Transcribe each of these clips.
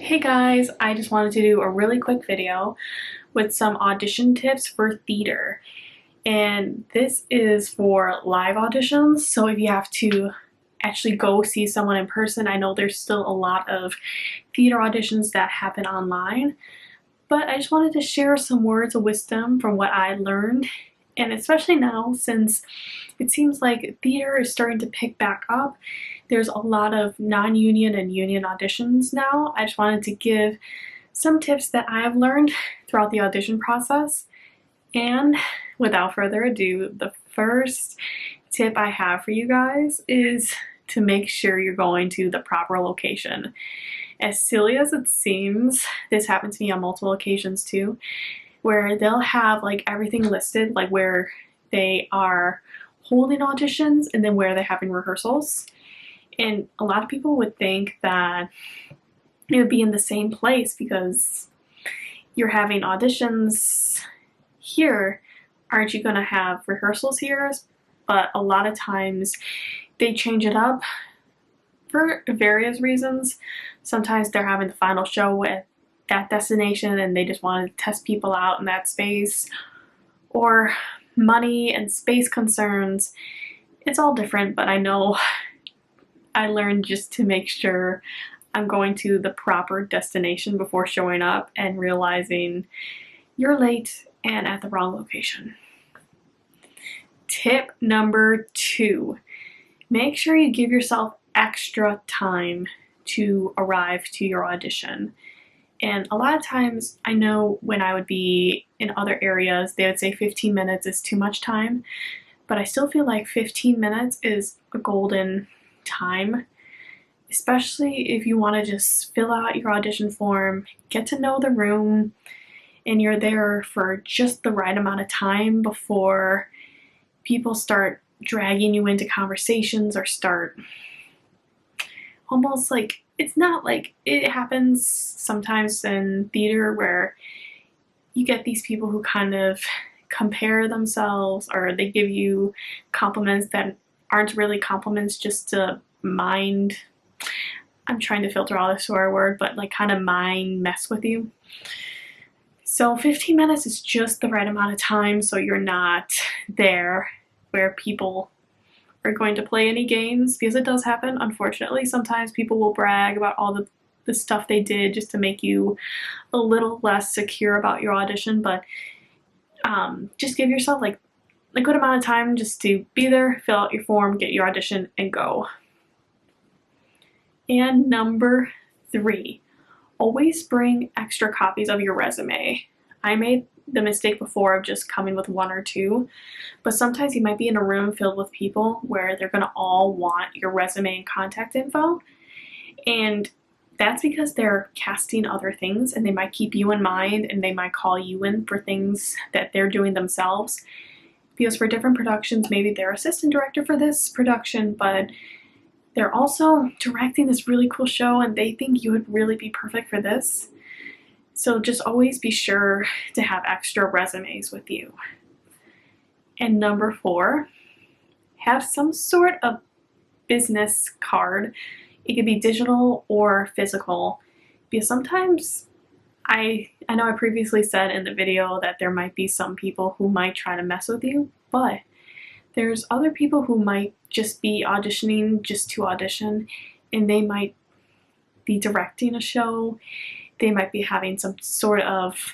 Hey guys, I just wanted to do a really quick video with some audition tips for theater. And this is for live auditions, so if you have to actually go see someone in person, I know there's still a lot of theater auditions that happen online, but I just wanted to share some words of wisdom from what I learned, and especially now since it seems like theater is starting to pick back up. There's a lot of non-union and union auditions now. I just wanted to give some tips that I have learned throughout the audition process. And without further ado, the first tip I have for you guys is to make sure you're going to the proper location. As silly as it seems, this happened to me on multiple occasions too, where they'll have like everything listed, like where they are holding auditions and then where they're having rehearsals. And a lot of people would think that it would be in the same place because you're having auditions here. Aren't you going to have rehearsals here? But a lot of times they change it up for various reasons. Sometimes they're having the final show at that destination and they just want to test people out in that space, or money and space concerns. It's all different, but I know I learned just to make sure I'm going to the proper destination before showing up and realizing you're late and at the wrong location. Tip number 2, make sure you give yourself extra time to arrive to your audition. And a lot of times, I know when I would be in other areas, they would say 15 minutes is too much time, but I still feel like 15 minutes is a golden time, especially if you want to just fill out your audition form, get to know the room, and you're there for just the right amount of time before people start dragging you into conversations or start almost like, it's not like, it happens sometimes in theater where you get these people who kind of compare themselves, or they give you compliments that aren't really compliments, just to mind, I'm trying to filter all this swear word, but like kind of mind mess with you. So 15 minutes is just the right amount of time so you're not there where people are going to play any games, because it does happen, unfortunately. Sometimes people will brag about all the stuff they did just to make you a little less secure about your audition, but just give yourself like a good amount of time just to be there, fill out your form, get your audition, and go. And number 3, always bring extra copies of your resume. I made the mistake before of just coming with 1 or 2, but sometimes you might be in a room filled with people where they're gonna all want your resume and contact info, and that's because they're casting other things and they might keep you in mind and they might call you in for things that they're doing themselves, because for different productions, maybe they're assistant director for this production, but they're also directing this really cool show and they think you would really be perfect for this. So just always be sure to have extra resumes with you. And number 4, have some sort of business card. It could be digital or physical, because sometimes I know I previously said in the video that there might be some people who might try to mess with you, but there's other people who might just be auditioning just to audition, and they might be directing a show. They might be having some sort of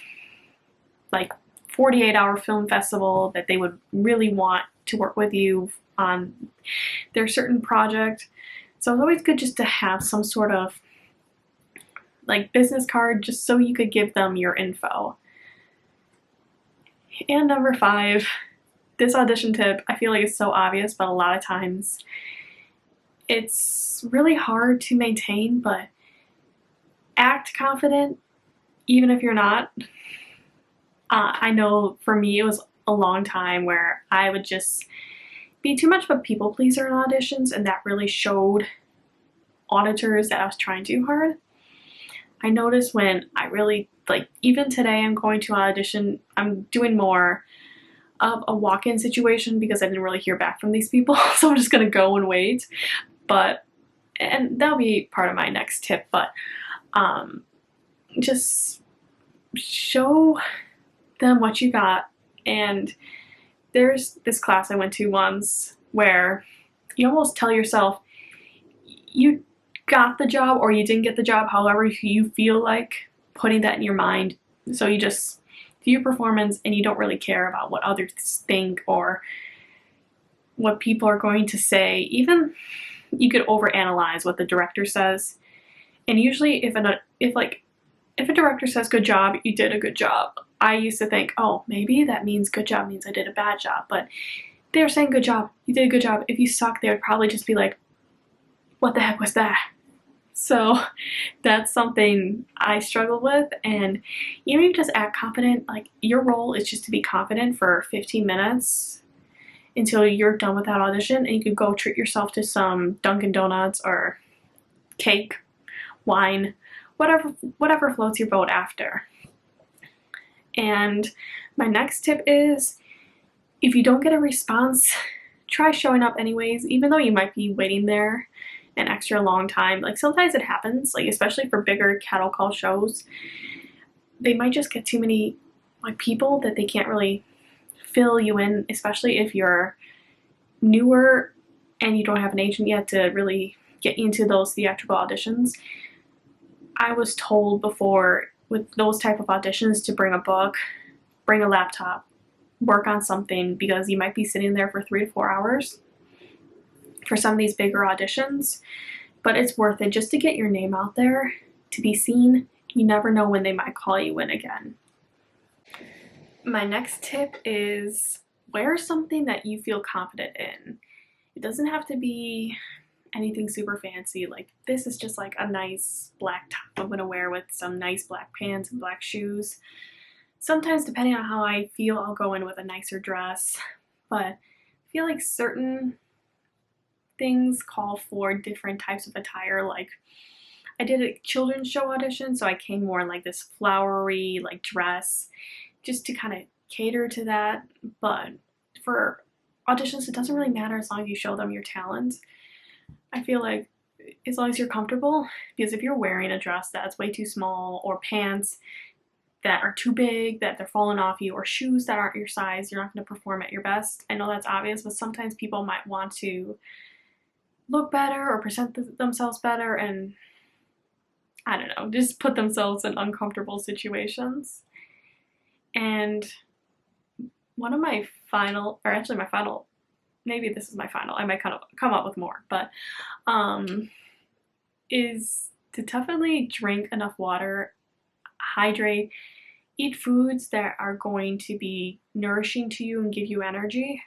like 48-hour film festival that they would really want to work with you on their certain project. So it's always good just to have some sort of like business card, just so you could give them your info. And number 5, this audition tip, I feel like it's so obvious, but a lot of times it's really hard to maintain, but act confident even if you're not. I know for me it was a long time where I would just be too much of a people pleaser in auditions, and that really showed auditors that I was trying too hard. I noticed when I really, like, even today I'm going to audition, I'm doing more of a walk-in situation because I didn't really hear back from these people, so I'm just gonna go and wait. And that'll be part of my next tip, but just show them what you got. And there's this class I went to once where you almost tell yourself you got the job or you didn't get the job, however you feel like putting that in your mind. So you just do your performance and you don't really care about what others think or what people are going to say. Even you could overanalyze what the director says. And usually if a director says good job, you did a good job. I used to think, oh, maybe that means good job means I did a bad job. But they're saying good job, you did a good job. If you suck, they would probably just be like, what the heck was that? So that's something I struggle with. And you just act confident. Like, your role is just to be confident for 15 minutes until you're done with that audition, and you could go treat yourself to some Dunkin' Donuts or cake, wine, whatever floats your boat after. And my next tip is, if you don't get a response, try showing up anyways, even though you might be waiting there an extra long time. Like, sometimes it happens, like especially for bigger cattle call shows, they might just get too many like people that they can't really fill you in, especially if you're newer and you don't have an agent yet to really get into those theatrical auditions. I was told before with those type of auditions to bring a book, bring a laptop, work on something, because you might be sitting there for 3 to 4 hours for some of these bigger auditions. But it's worth it just to get your name out there, to be seen. You never know when they might call you in again. My next tip is, wear something that you feel confident in. It doesn't have to be anything super fancy. Like, this is just like a nice black top I'm gonna wear with some nice black pants and black shoes. Sometimes, depending on how I feel, I'll go in with a nicer dress. But I feel like certain things call for different types of attire. Like, I did a children's show audition, so I came more in like this flowery like dress, just to kind of cater to that. But for auditions, it doesn't really matter as long as you show them your talent. I feel like as long as you're comfortable, because if you're wearing a dress that's way too small, or pants that are too big, that they're falling off you, or shoes that aren't your size, you're not going to perform at your best. I know that's obvious, but sometimes people might want to look better or present themselves better, and I don't know, just put themselves in uncomfortable situations. And one of my final, or actually my final, maybe this is my final, I might kind of come up with more, but is to definitely drink enough water, hydrate, eat foods that are going to be nourishing to you and give you energy,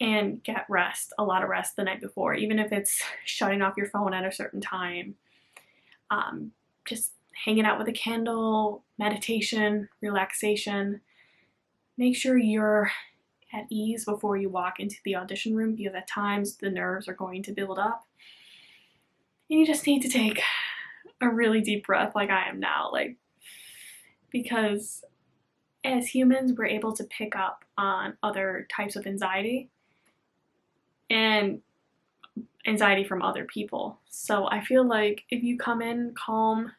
and get rest, a lot of rest the night before, even if it's shutting off your phone at a certain time, just hanging out with a candle, meditation, relaxation. Make sure you're at ease before you walk into the audition room, because at times the nerves are going to build up. And you just need to take a really deep breath, like I am now, like, because as humans, we're able to pick up on other types of anxiety and anxiety from other people. So I feel like if you come in calm,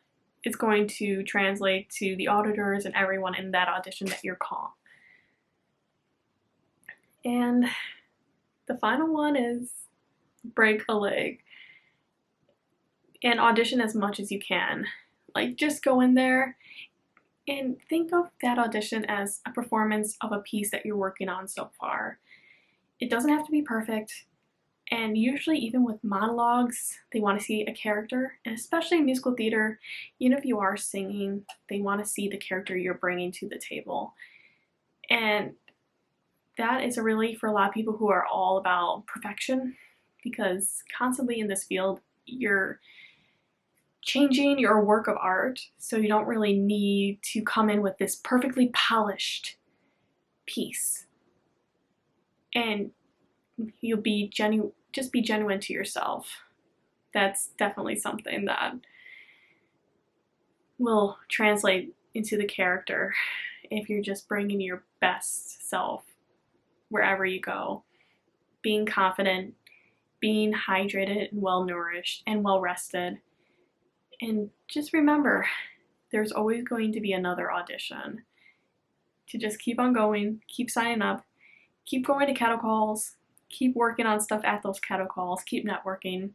it's going to translate to the auditors and everyone in that audition that you're calm. And the final one is break a leg and audition as much as you can. Like, just go in there and think of that audition as a performance of a piece that you're working on so far. It doesn't have to be perfect. And usually, even with monologues, they want to see a character. And especially in musical theater, even if you are singing, they want to see the character you're bringing to the table. And that is a relief for a lot of people who are all about perfection, because constantly in this field, you're changing your work of art, so you don't really need to come in with this perfectly polished piece. And you'll be just be genuine to yourself. That's definitely something that will translate into the character if you're just bringing your best self wherever you go. Being confident, being hydrated and well nourished and well rested. And just remember, there's always going to be another audition. To just keep on going, keep signing up, keep going to cattle calls, keep working on stuff at those cattle calls, keep networking,